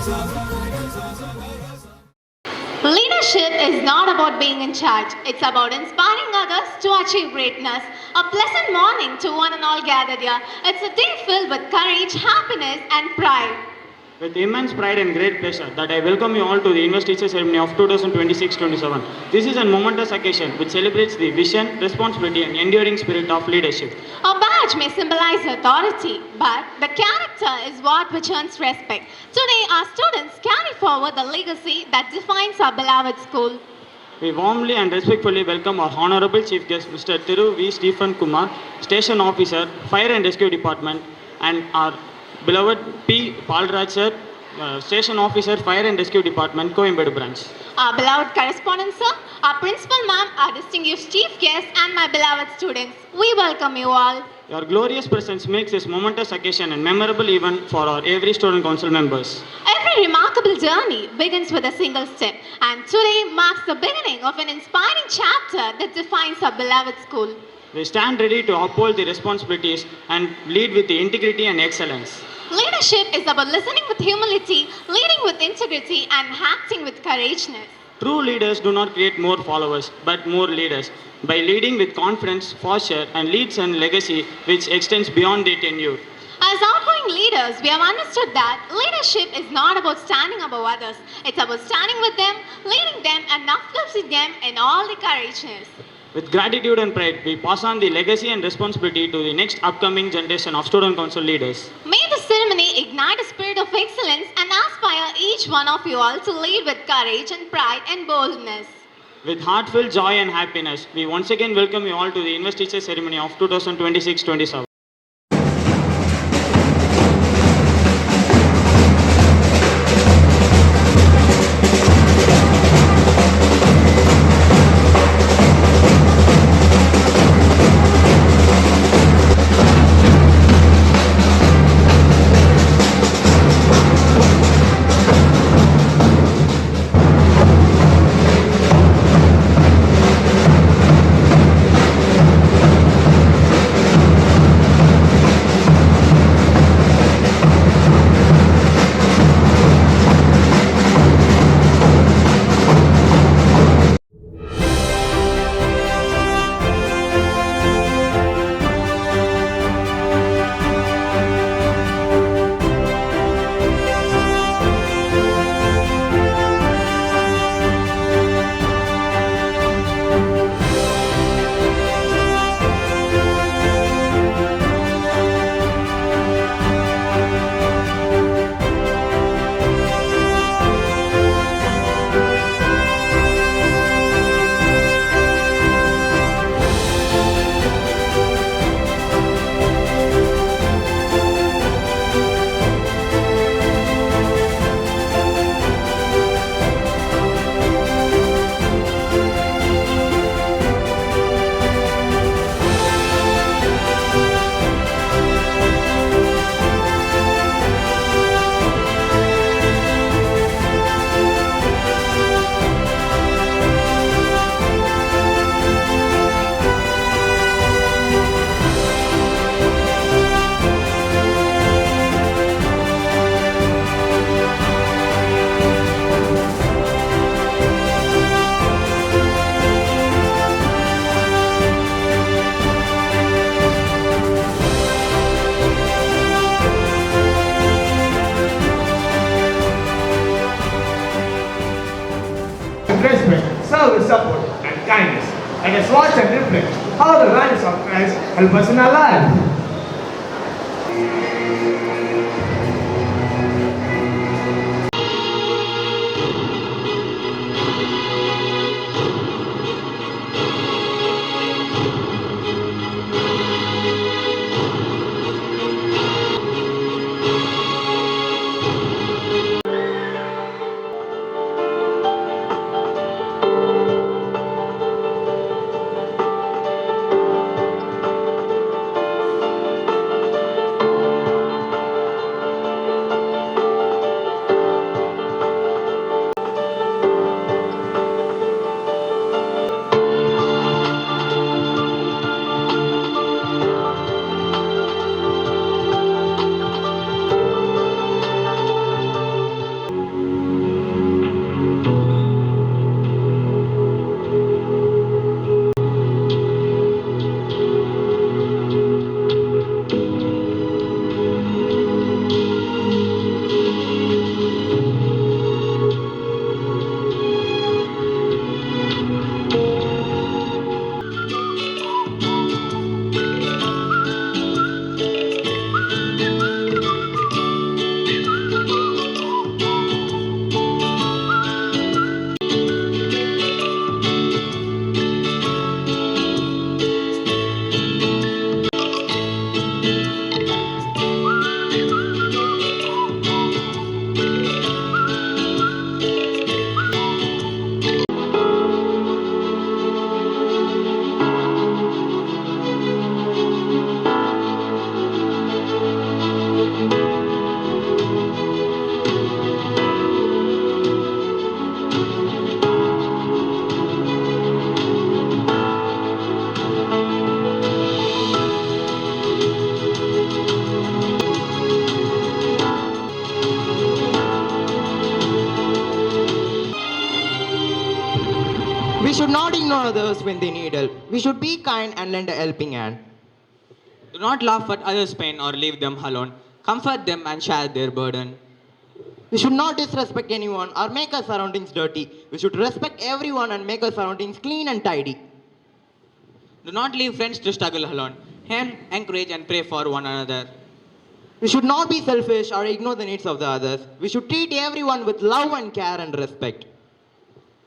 Leadership is not about being in charge. It's about inspiring others to achieve greatness. A pleasant morning to one and all gathered here. It's a day filled with courage, happiness, and pride. With immense pride and great pleasure that I welcome you all to the Investiture Ceremony of 2026-27. This is a momentous occasion which celebrates the vision, responsibility and enduring spirit of leadership. A badge may symbolize authority, but the character is what which earns respect. Today, our students carry forward the legacy that defines our beloved school. We warmly and respectfully welcome our Honorable Chief Guest, Mr. Thiru V. Stephen Kumar, Station Officer, Fire and Rescue Department, and our beloved P. Palraj sir, Station Officer, Fire and Rescue Department, Coimbatore Branch. Our beloved correspondent sir, our principal ma'am, our distinguished chief guests, and my beloved students. We welcome you all. Your glorious presence makes this momentous occasion and memorable event for our every student council members. Every remarkable journey begins with a single step, and today marks the beginning of an inspiring chapter that defines our beloved school. We stand ready to uphold the responsibilities and lead with the integrity and excellence. Leadership is about listening with humility, leading with integrity, and acting with courageousness. True leaders do not create more followers, but more leaders. By leading with confidence, posture, and leads and legacy which extends beyond their tenure. As outgoing leaders, we have understood that leadership is not about standing above others. It's about standing with them, leading them, and uplifting them in all the courageousness. With gratitude and pride, we pass on the legacy and responsibility to the next upcoming generation of student council leaders. May the ceremony ignite a spirit of excellence and aspire each one of you all to lead with courage and pride and boldness. With heartfelt joy and happiness, we once again welcome you all to the Investiture Ceremony of 2026-27. Respect, service, support, and kindness. Let us watch and reflect how the values of Christ help us in our life. others when they need help. We should be kind and lend a helping hand. Do not laugh at others' pain or leave them alone. Comfort them and share their burden. We should not disrespect anyone or make our surroundings dirty. We should respect everyone and make our surroundings clean and tidy. Do not leave friends to struggle alone. Help, encourage, and pray for one another. We should not be selfish or ignore the needs of the others. We should treat everyone with love and care and respect.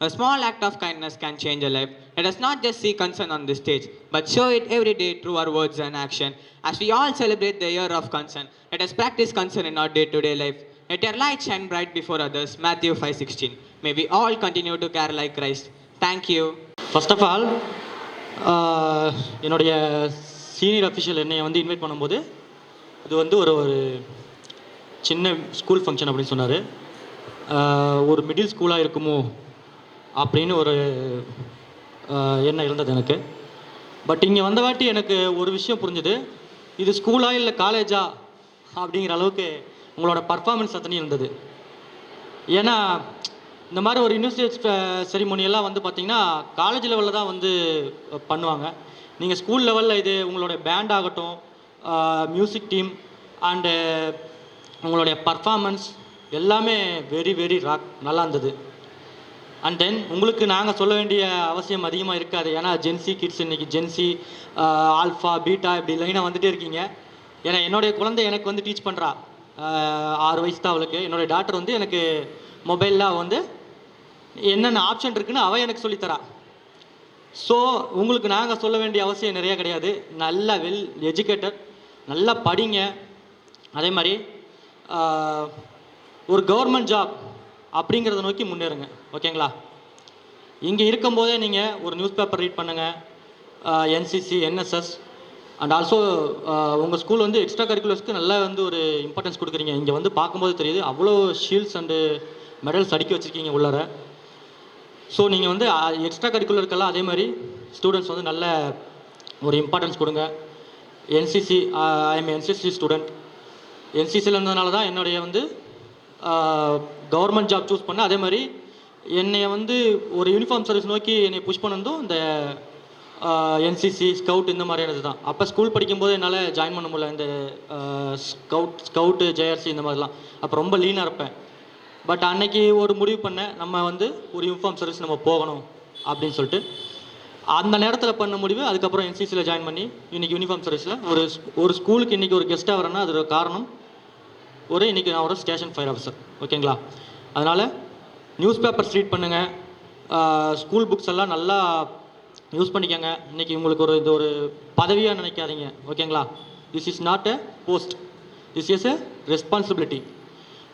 A small act of kindness can change a life. Let us not just see concern on this stage, but show it every day through our words and action. As we all celebrate the year of concern, let us practice concern in our day-to-day life. Let your light shine bright before others. Matthew 5:16. May we all continue to care like Christ. Thank you. First of all என்னுடைய senior official என்னை வந்து invite பண்ணும்போது இது வந்து ஒரு சின்ன school function அப்படின்னு சொன்னார். ஒரு மிடில் ஸ்கூலாக இருக்குமோ அப்படின்னு ஒரு எண்ணம் இருந்தது எனக்கு. பட் இங்கே வந்த வாட்டி எனக்கு ஒரு விஷயம் புரிஞ்சுது, இது ஸ்கூலா இல்லை காலேஜா அப்படிங்கிற அளவுக்கு உங்களோட பர்ஃபார்மன்ஸ் அத்தனை இருந்தது. ஏன்னா இந்த மாதிரி ஒரு இன்வெஸ்டிச்சர் செரிமோனியெல்லாம் வந்து பார்த்திங்கன்னா காலேஜ் லெவலில் தான் வந்து பண்ணுவாங்க. நீங்கள் ஸ்கூல் லெவலில் இது உங்களுடைய பேண்ட் ஆகட்டும், மியூசிக் டீம் அண்டு உங்களுடைய பர்ஃபார்மன்ஸ் எல்லாமே வெரி வெரி ராக் நல்லா இருந்தது. அண்ட் தென் உங்களுக்கு நாங்கள் சொல்ல வேண்டிய அவசியம் அதிகமாக இருக்காது. ஏன்னா ஜென்சி கிட்ஸ் இன்றைக்கி ஜென்சி ஆல்ஃபா பீட்டா இப்படி லைனாக வந்துகிட்டே இருக்கீங்க. ஏன்னா என்னுடைய குழந்தை எனக்கு வந்து டீச் பண்ணுறா, 6 வயசு தான் அவளுக்கு. என்னுடைய டாக்டர் வந்து எனக்கு மொபைலில் வந்து என்னென்ன ஆப்ஷன் இருக்குன்னு அவள் எனக்கு சொல்லித்தரா. ஸோ உங்களுக்கு நாங்கள் சொல்ல வேண்டிய அவசியம் நிறையா கிடையாது. நல்ல வெல் எஜுகேட்டட், நல்லா படிங்க. அதே மாதிரி ஒரு கவர்மெண்ட் ஜாப் அப்படிங்கிறத நோக்கி முன்னேறுங்க. ஓகேங்களா? இங்கே இருக்கும்போதே நீங்கள் ஒரு நியூஸ் பேப்பர் ரீட் பண்ணுங்கள், என்சிசி என்எஸ்எஸ் அண்ட் ஆல்சோ உங்கள் ஸ்கூல் வந்து எக்ஸ்ட்ரா கரிக்குலர்ஸ்க்கு நல்லா வந்து ஒரு இம்பார்ட்டன்ஸ் கொடுக்குறீங்க. இங்கே வந்து பார்க்கும்போது தெரியுது அவ்வளோ ஷீல்ட்ஸ் அண்டு மெடல்ஸ் அடுக்கி வச்சுருக்கீங்க உள்ளார. ஸோ நீங்கள் வந்து எக்ஸ்ட்ரா கரிக்குலருக்கெல்லாம் அதே மாதிரி ஸ்டூடெண்ட்ஸ் வந்து நல்ல ஒரு இம்பார்ட்டன்ஸ் கொடுங்க. NCC, I am NCC student. என்சிசியில் இருந்ததுனால தான் என்னுடைய வந்து கவர்மெண்ட் ஜாப் சூஸ் பண்ணேன். அதே மாதிரி என்னை வந்து ஒரு யூனிஃபார்ம் சர்வீஸ் நோக்கி என்னை புஷ் பண்ணதும் இந்த என்சிசி ஸ்கவுட் இந்த மாதிரியானது தான். அப்போ ஸ்கூல் படிக்கும்போது என்னால் ஜாயின் பண்ண முடியல இந்த ஸ்கவுட்டு ஜேஆர்சி இந்த மாதிரிலாம். அப்போ ரொம்ப லீனாக இருப்பேன். பட் அன்னைக்கு ஒரு முடிவு பண்ணேன், நம்ம வந்து ஒரு யூனிஃபார்ம் சர்வீஸ் நம்ம போகணும் அப்படின்னு சொல்லிட்டு. அந்த நேரத்தில் பண்ண முடிவு. அதுக்கப்புறம் என்சிசியில் ஜாயின் பண்ணி இன்றைக்கி யூனிஃபார்ம் சர்வீஸில் ஒரு ஸ்கூலுக்கு இன்றைக்கி ஒரு கெஸ்ட்டாக வரேன்னா அதோட காரணம் இன்றைக்கி நான் ஒரு ஸ்டேஷன் ஃபயர் ஆஃபீஸர். ஓகேங்களா? அதனால் நியூஸ் பேப்பர்ஸ் ரீட் பண்ணுங்கள், ஸ்கூல் புக்ஸ் எல்லாம் நல்லா யூஸ் பண்ணிக்கோங்க. இன்றைக்கி உங்களுக்கு இது ஒரு பதவியாக நினைக்காதீங்க. ஓகேங்களா? This is not a post, this is a responsibility.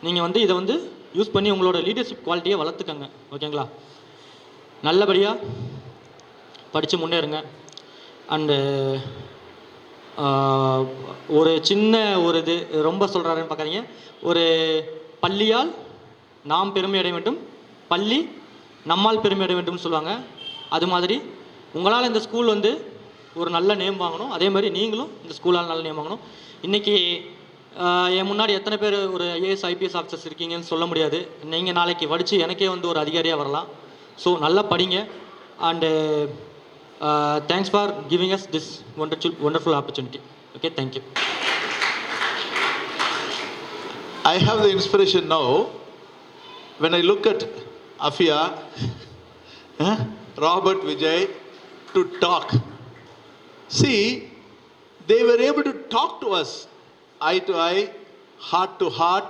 நீங்கள் வந்து இதை வந்து யூஸ் பண்ணி உங்களோட லீடர்ஷிப் குவாலிட்டியை வளர்த்துக்கங்க. ஓகேங்களா? நல்லபடியாக படித்து முன்னேறுங்க. அண்டு ஒரு சின்ன இது ரொம்ப சொல்கிறாருன்னு பார்க்காதீங்க. ஒரு பள்ளியால் நாம் பெருமை அடைய வேண்டும், பள்ளி நம்மால் பெருமை அடைய வேண்டும்னு சொல்லுவாங்க. அது மாதிரி உங்களால் இந்த ஸ்கூல் வந்து ஒரு நல்ல நேம் வாங்கணும். அதே மாதிரி நீங்களும் இந்த ஸ்கூலால் நல்ல நேம் வாங்கணும். இன்றைக்கி என் முன்னாடி எத்தனை பேர் ஒரு ஐஏஎஸ் ஐபிஎஸ் ஆஃபீஸர்ஸ் இருக்கீங்கன்னு சொல்ல முடியாது. நீங்கள் நாளைக்கு படித்து எனக்கே வந்து ஒரு அதிகாரியாக வரலாம். ஸோ நல்லா படிங்க. And thanks for giving us this wonderful opportunity. Okay, thank you. I have the inspiration now when I look at Afia, Robert, Vijay to talk. See, they were able to talk to us eye to eye, heart to heart,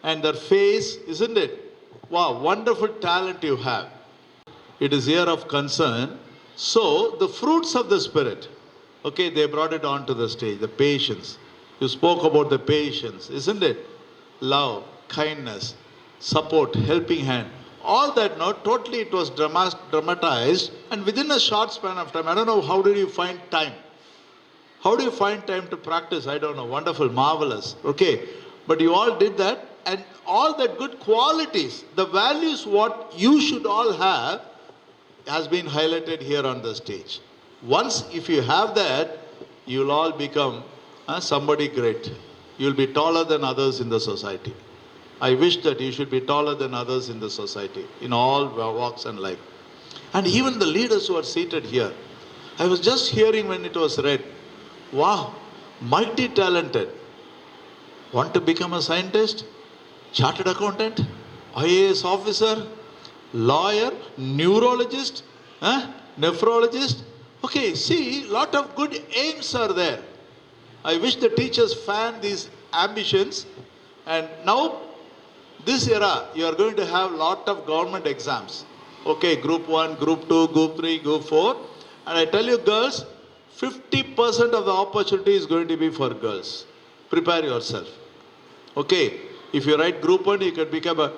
and their face, isn't it? Wow, wonderful talent you have. It is year of concern. So, the fruits of the Spirit, okay, they brought it on to the stage, the patience. You spoke about the patience, isn't it? Love, kindness, support, helping hand. All that, no, totally it was dramatized, and within a short span of time, I don't know, how did you find time? How do you find time to practice? I don't know. Wonderful, marvelous. Okay. But you all did that, and all the good qualities, the values what you should all have has been highlighted here on the stage. Once if you have that, you'll all become somebody great. You'll be taller than others in the society. I wish that you should be taller than others in the society, in all walks and life. And even the leaders who are seated here. I was just hearing when it was read. Wow, mighty talented. Want to become a scientist? Chartered accountant? IAS officer? Lawyer? Neurologist? Nephrologist? Okay, see, lot of good aims are there. I wish the teachers fan these ambitions. And now, this era, you are going to have lot of government exams. Okay, group 1, group 2, group 3, group 4. And I tell you girls, 50% of the opportunity is going to be for girls. Prepare yourself. Okay, if you write group 1, you can become a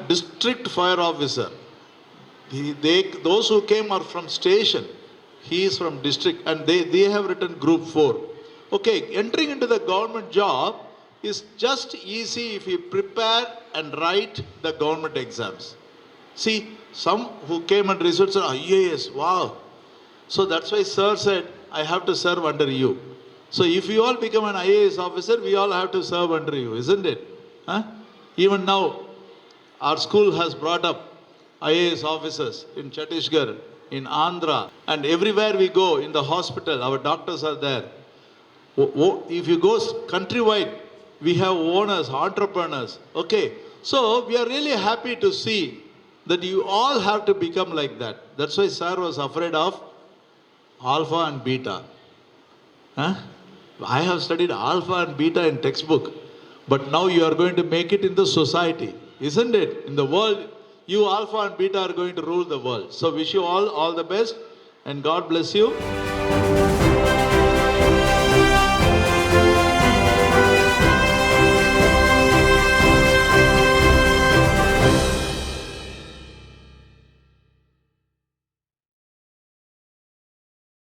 district fire officer. Those who came are from station. He is from district and they have written group 4. Okay, entering into the government job is just easy if you prepare and write the government exams. See, some who came and researched said, IAS, wow. So that's why sir said, I have to serve under you. So if you all become an IAS officer, we all have to serve under you, isn't it? Even now, our school has brought up IAS officers in Chhattisgarh, in Andhra, and everywhere we go, in the hospital, our doctors are there. If you go countrywide, we have owners, entrepreneurs. Okay, so we are really happy to see that you all have to become like that. That's why sir was afraid of alpha and beta. I have studied alpha and beta in textbook, but now you are going to make it in the society, isn't it? In the world, you alpha and beta are going to rule the world. So wish you all the best and God bless you.